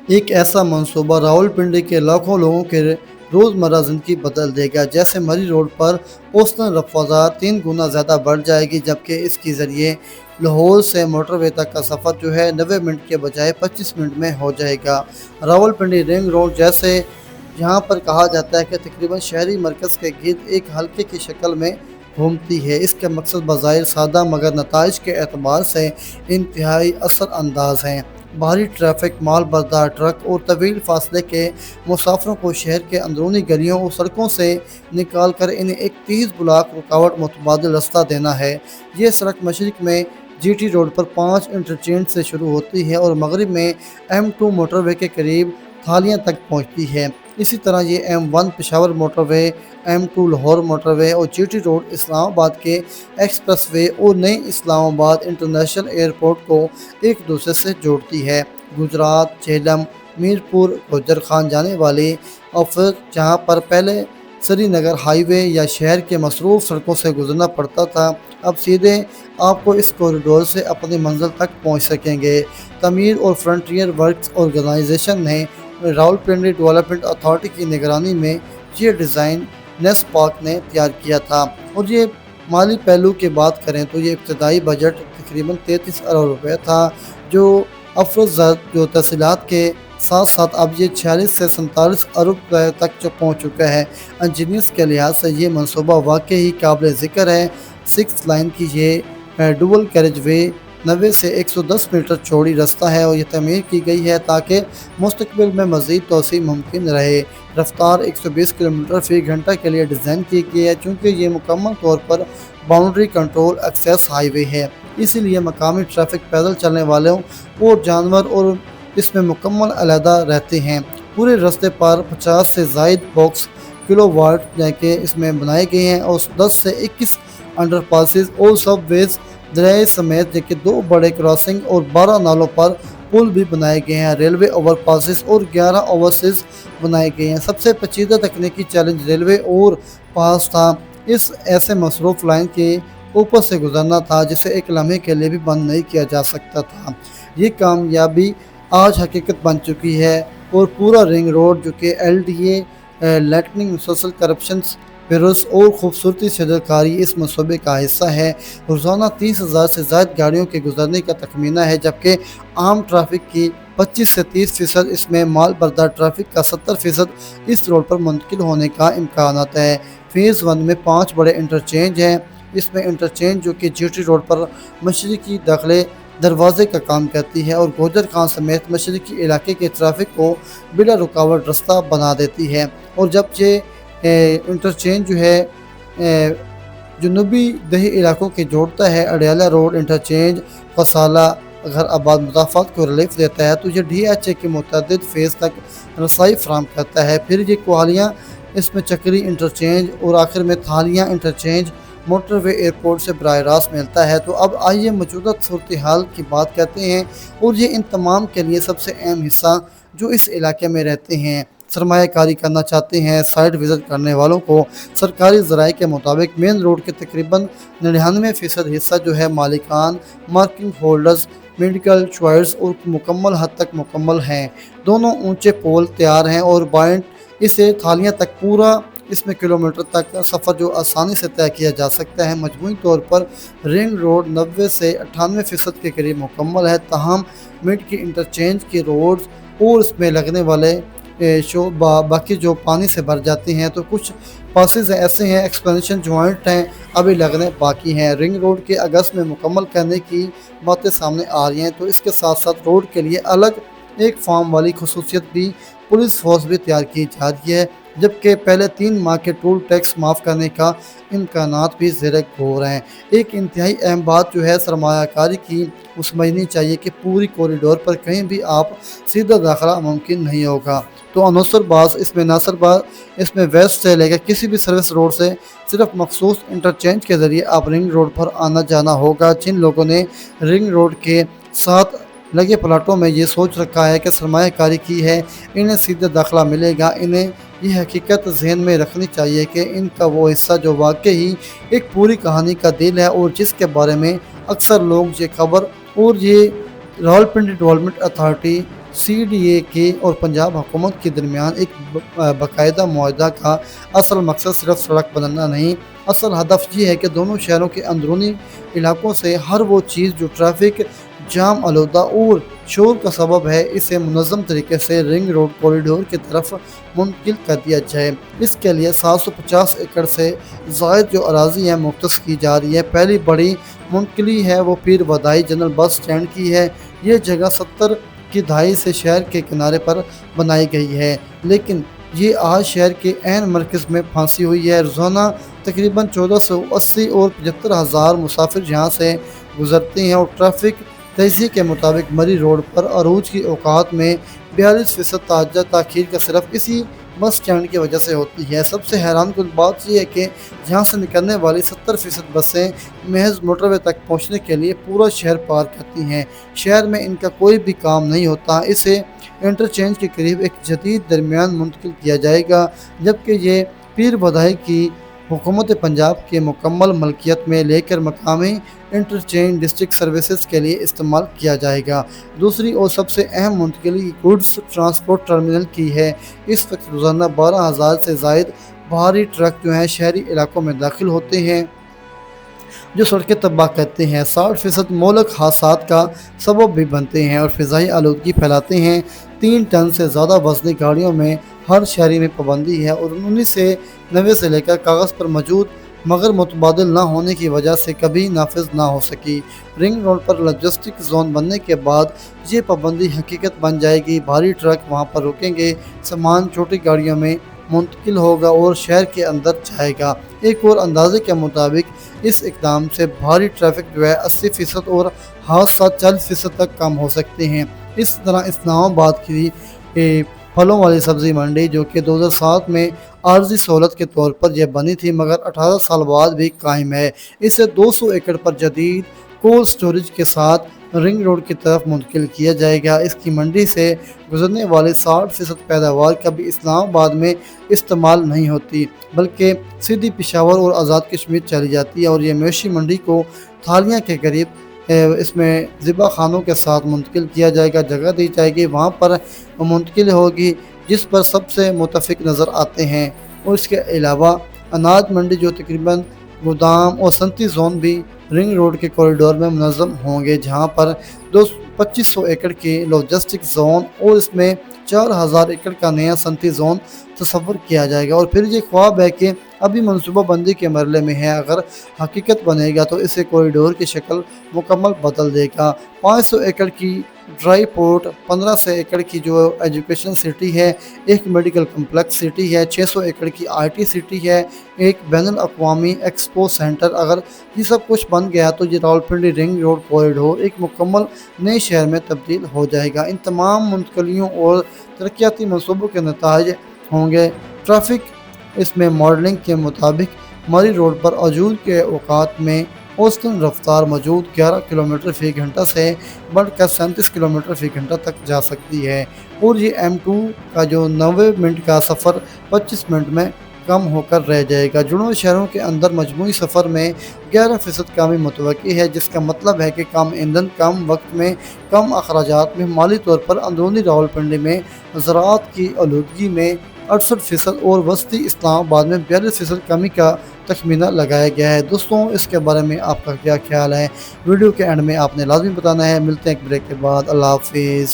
ایک ایسا منصوبہ راولپنڈی کے لاکھوں لوگوں کے روزمرہ زندگی بدل دے گا۔ جیسے مری روڈ پر اوسطاً رفتار 3 گنا زیادہ بڑھ جائے گی، جبکہ اس کے ذریعے لاہور سے موٹر وے تک کا سفر 90 منٹ کے بجائے 25 منٹ میں ہو جائے گا۔ راولپنڈی رنگ روڈ، جیسے یہاں پر کہا جاتا ہے کہ تقریباً شہری مرکز کے گرد ایک حلقے کی شکل میں گھومتی ہے۔ اس کے مقصد بظاہر سادہ مگر نتائج کے اعتبار سے انتہائی اثر انداز ہیں۔ بھاری ٹریفک، مال بردار ٹرک اور طویل فاصلے کے مسافروں کو شہر کے اندرونی گلیوں اور سڑکوں سے نکال کر انہیں ایک 30 بلاک رکاوٹ متبادل رستہ دینا ہے۔ یہ سڑک مشرق میں جی ٹی روڈ پر 5 انٹرچینج سے شروع ہوتی ہے اور مغرب میں M2 موٹر وے کے قریب تھالیاں تک پہنچتی ہے۔ اسی طرح یہ M1 پشاور موٹر وے، M2 لاہور موٹر وے اور جی ٹی روڈ اسلام آباد کے ایکسپریس وے اور نئی اسلام آباد انٹرنیشنل ایئرپورٹ کو ایک دوسرے سے جوڑتی ہے۔ گجرات، جہلم، میرپور، گوجر خان جانے والی افق، جہاں پر پہلے سری نگر ہائی وے یا شہر کے مصروف سڑکوں سے گزرنا پڑتا تھا، اب سیدھے آپ کو اس کوریڈور سے اپنی منزل تک پہنچ سکیں گے۔ تعمیر اور فرنٹیئر ورکس آرگنائزیشن نے راولپنڈی ڈیولپمنٹ اتھارٹی کی نگرانی میں یہ ڈیزائن نیسپاک نے تیار کیا تھا، اور یہ مالی پہلو کی بات کریں تو یہ ابتدائی بجٹ تقریباً 33 ارب روپے تھا، جو افروز جو تحصیلات کے ساتھ ساتھ اب یہ 46 سے 47 ارب روپے تک پہنچ چکا ہے۔ انجینئرز کے لحاظ سے یہ منصوبہ واقعی قابل ذکر ہے۔ 6 لائن کی یہ ڈوول کیریج وے 90 سے 110 میٹر چوڑی رستہ ہے اور یہ تعمیر کی گئی ہے تاکہ مستقبل میں مزید توسیع ممکن رہے۔ رفتار 120 کلومیٹر فی گھنٹہ کے لیے ڈیزائن کی گئی ہے، چونکہ یہ مکمل طور پر باؤنڈری کنٹرول ایکسیس ہائی وے ہے، اسی لیے مقامی ٹریفک، پیدل چلنے والوں اور جانور اور اس میں مکمل علیحدہ رہتے ہیں۔ پورے راستے پر 50 سے زائد باکس کلو واٹ کے اس میں بنائے گئے ہیں اور 10 سے 21 انڈر پاسز اور سب ویز دریائے سمیت کہ 2 بڑے کراسنگ اور 12 نالوں پر پل بھی بنائے گئے ہیں۔ ریلوے اوور پاسز اور 11 اوورسز بنائے گئے ہیں۔ سب سے پیچیدہ تکنیکی چیلنج ریلوے اوور پاس تھا۔ اس ایسے مصروف لائن کے اوپر سے گزرنا تھا جسے ایک لمحے کے لیے بھی بند نہیں کیا جا سکتا تھا۔ یہ کامیابی آج حقیقت بن چکی ہے اور پورا رنگ روڈ، جو کہ LDA لیٹننگ مسلسل کرپشن پیرس اور خوبصورتی شجرکاری اس منصوبے کا حصہ ہے۔ روزانہ 30,000 سے زائد گاڑیوں کے گزرنے کا تخمینہ ہے، جبکہ عام ٹریفک کی 25 سے 30% اس میں مال بردار ٹریفک کا 70% اس روڈ پر منتقل ہونے کا امکانات ہے۔ فیز 1 میں 5 بڑے انٹرچینج ہیں۔ اس میں انٹرچینج جو کہ جی ٹی روڈ پر مشرقی داخلے دروازے کا کام کرتی ہے اور گوجر خان سمیت مشرقی علاقے کے ٹریفک کو بلا رکاوٹ رستہ بنا دیتی ہے، اور جب یہ انٹرچینج جو ہے جنوبی دیہی علاقوں کے جوڑتا ہے۔ اڈیالہ روڈ انٹرچینج قصالہ اگر آباد مضافات کو ریلیف دیتا ہے تو یہ DHA کے متعدد فیز تک رسائی فراہم کرتا ہے۔ پھر یہ کوہالیاں، اس میں چکری انٹرچینج اور آخر میں تھالیاں انٹرچینج موٹر وے ایئرپورٹ سے براہ راست ملتا ہے۔ تو اب آئیے موجودہ صورتحال کی بات کرتے ہیں، اور یہ ان تمام کے لیے سب سے اہم حصہ جو اس علاقے میں رہتے ہیں، سرمایہ کاری کرنا چاہتے ہیں۔ سائٹ وزٹ کرنے والوں کو سرکاری ذرائع کے مطابق مین روڈ کے تقریباً 99% حصہ جو ہے مالکان، مارکنگ ہولڈرز، میڈیکل چوائرز اور مکمل حد تک مکمل ہیں۔ دونوں اونچے پول تیار ہیں اور بائنڈ اسے تھالیاں تک پورا اس میں کلومیٹر تک سفر جو آسانی سے طے کیا جا سکتا ہے۔ مجموعی طور پر رنگ روڈ 90 سے 98% کے قریب مکمل ہے، تاہم مڈ کی انٹرچینج کے روڈز اور اس میں لگنے والے باقی جو پانی سے بھر جاتے ہیں، تو کچھ پاسز ایسے ہیں، ایکسپینشن جوائنٹ ہیں، ابھی لگنے باقی ہیں۔ رنگ روڈ کے اگست میں مکمل کرنے کی باتیں سامنے آ رہی ہیں، تو اس کے ساتھ ساتھ روڈ کے لیے الگ ایک فارم والی خصوصیت بھی پولیس فورس بھی تیار کی جا رہی ہے، جبکہ پہلے 3 ماہ کے ٹول ٹیکس معاف کرنے کا امکانات بھی زیر غور ہیں۔ ایک انتہائی اہم بات جو ہے سرمایہ کاری کی، وہ سمجھنی چاہیے کہ پوری کوریڈور پر کہیں بھی آپ سیدھا داخلہ ممکن نہیں ہوگا۔ تو عنصر باز اس میں نہ صرف اس میں ویسٹ سے لے کر کسی بھی سروس روڈ سے صرف مخصوص انٹرچینج کے ذریعے آپ رنگ روڈ پر آنا جانا ہوگا۔ جن لوگوں نے رنگ روڈ کے ساتھ لگے پلاٹوں میں یہ سوچ رکھا ہے کہ سرمایہ کاری کی ہے، انہیں سیدھا داخلہ ملے گا، انہیں یہ حقیقت ذہن میں رکھنی چاہیے کہ ان کا وہ حصہ جو واقعی ایک پوری کہانی کا دل ہے اور جس کے بارے میں اکثر لوگ یہ خبر اور یہ راولپنڈی ڈیولپمنٹ اتھارٹی CDA اور پنجاب حکومت کے درمیان ایک باقاعدہ معاہدہ کا اصل مقصد صرف سڑک بنانا نہیں، اصل ہدف یہ ہے کہ دونوں شہروں کے اندرونی علاقوں سے ہر وہ چیز جو ٹریفک جام آلودہ اور شور کا سبب ہے، اسے منظم طریقے سے رنگ روڈ کوریڈور کی طرف منتقل کر دیا جائے۔ اس کے لیے 750 ایکڑ سے زائد جو اراضی ہے مختص کی جا رہی ہے۔ پہلی بڑی منتقلی ہے وہ پیر بدائی جنرل بس سٹینڈ کی ہے۔ یہ جگہ 70 کی دہائی سے شہر کے کنارے پر بنائی گئی ہے، لیکن یہ آج شہر کے عین مرکز میں پھنسی ہوئی ہے۔ روزانہ تقریباً 1480 اور 75,000 مسافر یہاں سے گزرتے ہیں اور ٹریفک تیزی کے مطابق مری روڈ پر عروج کی اوقات میں 42% تاخیر کا صرف اسی بس سٹینڈ کی وجہ سے ہوتی ہے۔ سب سے حیران کن بات یہ ہے کہ یہاں سے نکلنے والی 70% بسیں محض موٹر وے تک پہنچنے کے لیے پورا شہر پار کرتی ہیں۔ شہر میں ان کا کوئی بھی کام نہیں ہوتا۔ اسے انٹرچینج کے قریب ایک جدید درمیان منتقل کیا جائے گا، جبکہ یہ پیر بدائی کی حکومت پنجاب کے مکمل ملکیت میں لے کر مقامی انٹرچینج ڈسٹرکٹ سروسز کے لیے استعمال کیا جائے گا۔ دوسری اور سب سے اہم منتقلی گوڈز ٹرانسپورٹ ٹرمینل کی ہے۔ اس وقت روزانہ 12,000 سے زائد بھاری ٹرک جو ہیں شہری علاقوں میں داخل ہوتے ہیں، جو سڑکیں تباہ کرتے ہیں، 60% مہلک حادثات کا سبب بھی بنتے ہیں اور فضائی آلودگی پھیلاتے ہیں۔ 3 ٹن سے زیادہ وزنی گاڑیوں میں ہر شہری میں پابندی ہے اور 1990 سے لے کر کاغذ پر موجود مگر متبادل نہ ہونے کی وجہ سے کبھی نافذ نہ ہو سکی۔ رنگ روڈ پر لاجسٹک زون بننے کے بعد یہ پابندی حقیقت بن جائے گی۔ بھاری ٹرک وہاں پر رکیں گے، سامان چھوٹی گاڑیوں میں منتقل ہوگا اور شہر کے اندر جائے گا۔ ایک اور اندازے کے مطابق اس اقدام سے بھاری ٹریفک جو ہے 80% اور حادثات 40% تک کم ہو سکتے ہیں۔ اس طرح اسلام آباد کی پھلوں والی سبزی منڈی جو کہ 2007 میں عارضی سہولت کے طور پر یہ بنی تھی مگر 18 سال بعد بھی قائم ہے، اسے 200 ایکڑ پر جدید کولڈ سٹوریج کے ساتھ رنگ روڈ کی طرف منتقل کیا جائے گا۔ اس کی منڈی سے گزرنے والی 60% پیداوار کبھی اسلام آباد میں استعمال نہیں ہوتی بلکہ سیدھی پشاور اور آزاد کشمیر چلی جاتی ہے اور یہ مویشی منڈی کو تھالیاں کے قریب اس میں ذبح خانوں کے ساتھ منتقل کیا جائے گا، جگہ دی جائے گی، وہاں پر منتقل ہوگی جس پر سب سے متفق نظر آتے ہیں۔ اور اس کے علاوہ اناج منڈی جو تقریباً گودام اور صنعتی زون بھی رنگ روڈ کے کوریڈور میں منظم ہوں گے، جہاں پر 2500 ایکڑ کی لاجسٹک زون اور اس میں 4000 ایکڑ کا نیا صنعتی زون تصور کیا جائے گا۔ اور پھر یہ خواب ہے کہ ابھی منصوبہ بندی کے مرحلے میں ہے، اگر حقیقت بنے گا تو اسے کوریڈور کی شکل مکمل بدل دے گا۔ 500 ایکڑ کی ڈرائی پورٹ، 1500 ایکڑ کی جو ایجوکیشن سٹی ہے، ایک میڈیکل کمپلیکس سٹی ہے، 600 ایکڑ کی IT سٹی ہے، ایک بین الاقوامی ایکسپو سینٹر۔ اگر یہ سب کچھ بن گیا تو یہ راولپنڈی رنگ روڈ کوریڈور ایک مکمل نئے شہر میں تبدیل ہو جائے گا۔ ان تمام منتقلیوں اور ترقیاتی منصوبوں کے نتائج ہوں گے ٹریفک۔ اس میں ماڈلنگ کے مطابق مری روڈ پر عروج کے اوقات میں اوسطاً رفتار موجود 11 کلومیٹر فی گھنٹہ سے بڑھ کر 37 کلومیٹر فی گھنٹہ تک جا سکتی ہے اور یہ M2 کا جو 90 منٹ کا سفر 25 منٹ میں کم ہو کر رہ جائے گا۔ جڑوے شہروں کے اندر مجموعی سفر میں 11% کمی متوقع ہے، جس کا مطلب ہے کہ کم ایندھن، کم وقت میں، کم اخراجات میں۔ مالی طور پر اندرونی راولپنڈی میں زراعت کی آلودگی میں 68% اور وسطی اسلام آباد میں 42% کمی کا تخمینہ لگایا گیا ہے۔ دوستوں، اس کے بارے میں آپ کا کیا خیال ہے؟ ویڈیو کے اینڈ میں آپ نے لازمی بتانا ہے۔ ملتے ہیں ایک بریک کے بعد۔ اللہ حافظ۔